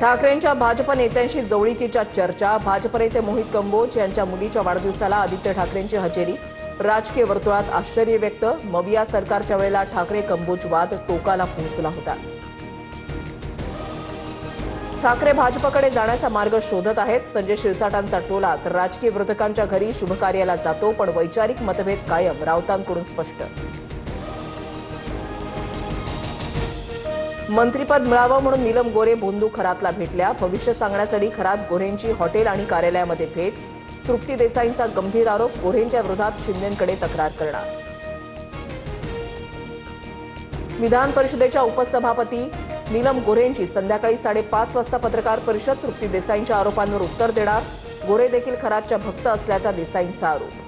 ठाकरेंच्या भाजप नेत्यांशी जवळीकीच्या चर्चा। भाजप नेते मोहित कंबोज यांच्या मुलीच्या वाढदिवसाला आदित्य ठाकरेंची हजेरी। राजकीय वर्तुळात आश्चर्य व्यक्त। मविया सरकारच्या वेळेला ठाकरे कंबोज वाद टोकाला पोहोचला होता। ठाकरे भाजपकडे जाण्याचा मार्ग शोधत आहेत। संजय शिरसाटांचा टोला तर राजकीय विरोधकांच्या घरी शुभकार्याला जातो, पण वैचारिक मतभेद कायम, राऊतांकडून स्पष्ट। मंत्रिपद मिळावं म्हणून नीलम गोरे भोंदू खरातला भेटल्या। भविष्य सांगण्यासाठी खरात गोऱ्हेंची हॉटेल आणि कार्यालयामध्ये भेट। तृप्ती देसाईंचा गंभीर आरोप, गोऱ्हेंच्या विरोधात शिंदेंकडे तक्रार करणार। विधान परिषदेच्या उपसभापती नीलम गोऱ्हेंची संध्याकाळी 5:30 वाजता पत्रकार परिषद। तृप्ती देसाईंच्या आरोपांवर उत्तर देणार। गोरे देखील खरातच्या भक्त असल्याचा देसाईंचा आरोप।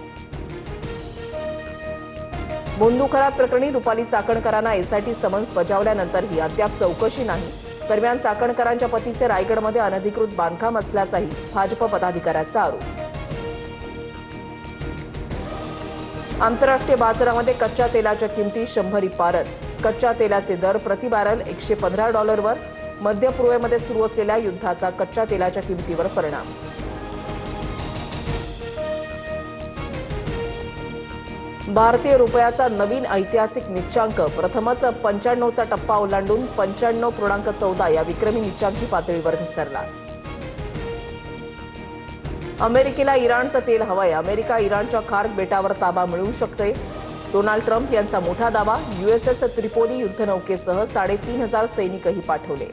भोंदू खरात प्रकरणी रुपाली चाकणकरांना एसआयटी समन्स बजावल्यानंतरही अद्याप चौकशी नाही। दरम्यान चाकणकरांच्या पतीचे रायगडमध्ये अनधिकृत बांधकाम असल्याचाही भाजप पदाधिकाऱ्याचा आरोप। आंतरराष्ट्रीय बाजारामध्ये कच्च्या तेलाच्या किमती 100 पारच। कच्च्या तेलाचे दर प्रति बॅरल $115वर। मध्य पूर्वेमध्ये सुरू असलेल्या युद्धाचा कच्च्या तेलाच्या किमतीवर परिणाम। भारतीय रुपयाचा नवीन ऐतिहासिक निच्चांक, प्रथमच 95चा टप्पा ओलांडून 95.14 या विक्रमी निच्चांकी पातळीवर घसरला। अमेरिकेला इराणचं तेल हवंय। अमेरिका इराणच्या खार्क बेटावर ताबा मिळवू शकते। डोनाल्ड ट्रम्प यांचा मोठा दावा। USS त्रिपोली युद्धनौकेसह 3,500 सैनिकही पाठवले।